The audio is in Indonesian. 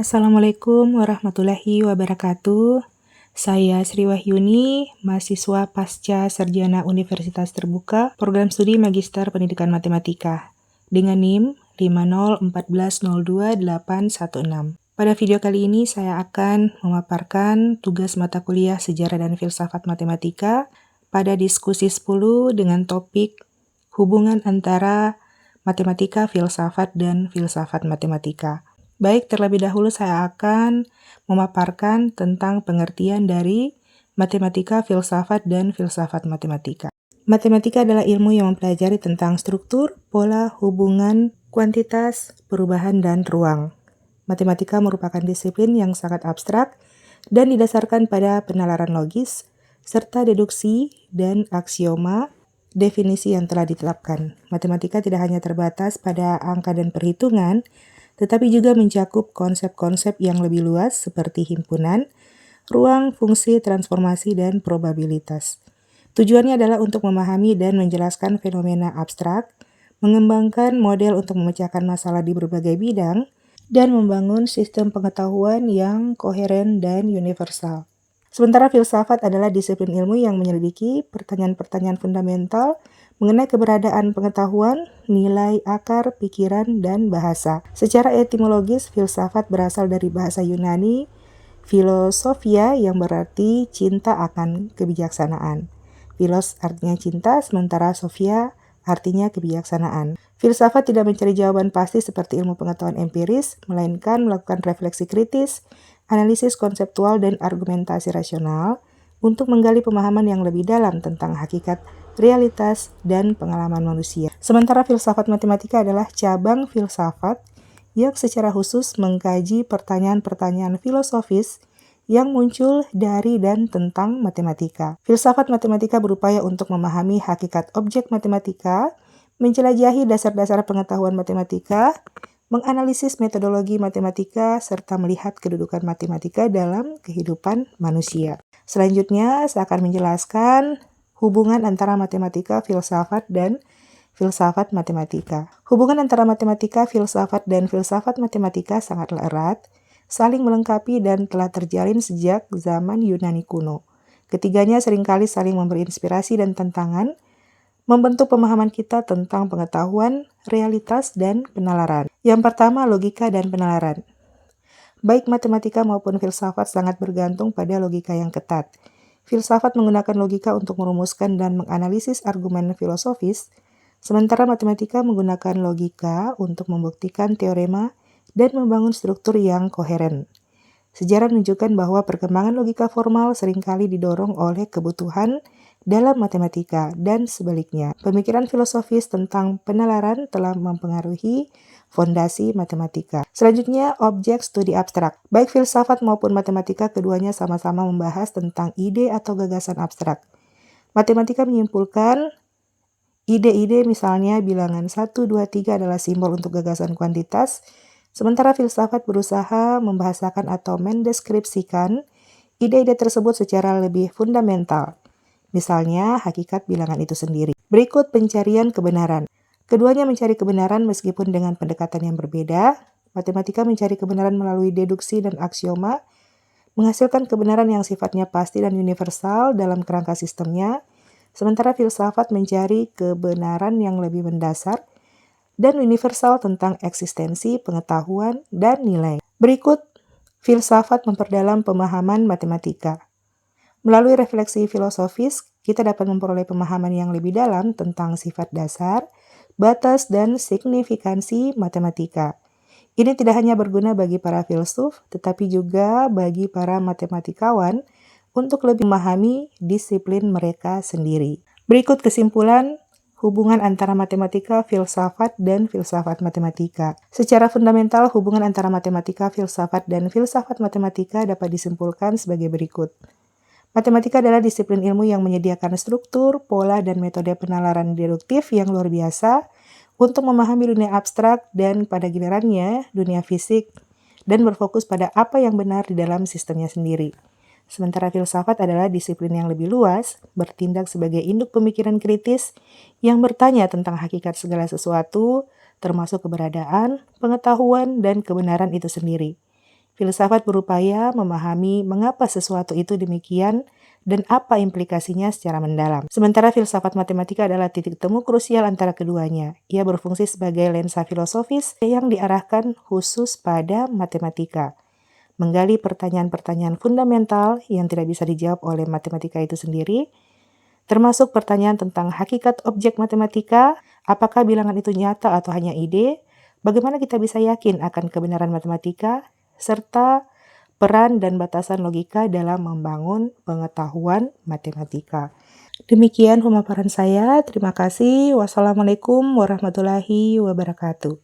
Assalamualaikum warahmatullahi wabarakatuh. Saya Sri Wahyuni, mahasiswa pasca sarjana Universitas Terbuka, program studi Magister Pendidikan Matematika, dengan NIM 501402816. Pada video kali ini saya akan memaparkan tugas mata kuliah Sejarah dan Filsafat Matematika pada diskusi 10 dengan topik hubungan antara matematika, filsafat, dan filsafat matematika. Baik, terlebih dahulu saya akan memaparkan tentang pengertian dari matematika, filsafat, dan filsafat matematika. Matematika adalah ilmu yang mempelajari tentang struktur, pola, hubungan, kuantitas, perubahan, dan ruang. Matematika merupakan disiplin yang sangat abstrak dan didasarkan pada penalaran logis, serta deduksi dan aksioma definisi yang telah ditetapkan. Matematika tidak hanya terbatas pada angka dan perhitungan, tetapi juga mencakup konsep-konsep yang lebih luas seperti himpunan, ruang, fungsi, transformasi, dan probabilitas. Tujuannya adalah untuk memahami dan menjelaskan fenomena abstrak, mengembangkan model untuk memecahkan masalah di berbagai bidang, dan membangun sistem pengetahuan yang koheren dan universal. Sementara filsafat adalah disiplin ilmu yang menyelidiki pertanyaan-pertanyaan fundamental mengenai keberadaan pengetahuan, nilai, akar, pikiran, dan bahasa. Secara etimologis, filsafat berasal dari bahasa Yunani, philosophia yang berarti cinta akan kebijaksanaan. Philos artinya cinta, sementara sophia artinya kebijaksanaan. Filsafat tidak mencari jawaban pasti seperti ilmu pengetahuan empiris, melainkan melakukan refleksi kritis, analisis konseptual, dan argumentasi rasional untuk menggali pemahaman yang lebih dalam tentang hakikat, realitas, dan pengalaman manusia. Sementara filsafat matematika adalah cabang filsafat yang secara khusus mengkaji pertanyaan-pertanyaan filosofis yang muncul dari dan tentang matematika. Filsafat matematika berupaya untuk memahami hakikat objek matematika, menjelajahi dasar-dasar pengetahuan matematika, menganalisis metodologi matematika, serta melihat kedudukan matematika dalam kehidupan manusia. Selanjutnya, saya akan menjelaskan hubungan antara matematika, filsafat, dan filsafat matematika. Hubungan antara matematika, filsafat, dan filsafat matematika sangatlah erat, saling melengkapi, dan telah terjalin sejak zaman Yunani kuno. Ketiganya seringkali saling memberi inspirasi dan tantangan, membentuk pemahaman kita tentang pengetahuan, realitas, dan penalaran. Yang pertama, logika dan penalaran. Baik matematika maupun filsafat sangat bergantung pada logika yang ketat. Filsafat menggunakan logika untuk merumuskan dan menganalisis argumen filosofis, sementara matematika menggunakan logika untuk membuktikan teorema dan membangun struktur yang koheren. Sejarah menunjukkan bahwa perkembangan logika formal seringkali didorong oleh kebutuhan dalam matematika dan sebaliknya. Pemikiran filosofis tentang penalaran telah mempengaruhi fondasi matematika. Selanjutnya, objek studi abstrak. Baik filsafat maupun matematika, keduanya sama-sama membahas tentang ide atau gagasan abstrak. Matematika menyimpulkan ide-ide, misalnya bilangan 1, 2, 3 adalah simbol untuk gagasan kuantitas, sementara filsafat berusaha membahasakan atau mendeskripsikan ide-ide tersebut secara lebih fundamental. Misalnya, hakikat bilangan itu sendiri. Berikut pencarian kebenaran. Keduanya mencari kebenaran meskipun dengan pendekatan yang berbeda. Matematika mencari kebenaran melalui deduksi dan aksioma, menghasilkan kebenaran yang sifatnya pasti dan universal dalam kerangka sistemnya, sementara filsafat mencari kebenaran yang lebih mendasar dan universal tentang eksistensi, pengetahuan, dan nilai. Berikut, filsafat memperdalam pemahaman matematika. Melalui refleksi filosofis, kita dapat memperoleh pemahaman yang lebih dalam tentang sifat dasar, batas, dan signifikansi matematika. Ini tidak hanya berguna bagi para filsuf, tetapi juga bagi para matematikawan untuk lebih memahami disiplin mereka sendiri. Berikut kesimpulan hubungan antara matematika, filsafat, dan filsafat matematika. Secara fundamental, hubungan antara matematika, filsafat, dan filsafat matematika dapat disimpulkan sebagai berikut. Matematika adalah disiplin ilmu yang menyediakan struktur, pola, dan metode penalaran deduktif yang luar biasa untuk memahami dunia abstrak dan pada gilirannya dunia fisik dan berfokus pada apa yang benar di dalam sistemnya sendiri. Sementara filsafat adalah disiplin yang lebih luas, bertindak sebagai induk pemikiran kritis yang bertanya tentang hakikat segala sesuatu, termasuk keberadaan, pengetahuan, dan kebenaran itu sendiri. Filsafat berupaya memahami mengapa sesuatu itu demikian dan apa implikasinya secara mendalam. Sementara filsafat matematika adalah titik temu krusial antara keduanya. Ia berfungsi sebagai lensa filosofis yang diarahkan khusus pada matematika, menggali pertanyaan-pertanyaan fundamental yang tidak bisa dijawab oleh matematika itu sendiri, termasuk pertanyaan tentang hakikat objek matematika, apakah bilangan itu nyata atau hanya ide, bagaimana kita bisa yakin akan kebenaran matematika, serta peran dan batasan logika dalam membangun pengetahuan matematika. Demikian pemaparan saya. Terima kasih. Wassalamualaikum warahmatullahi wabarakatuh.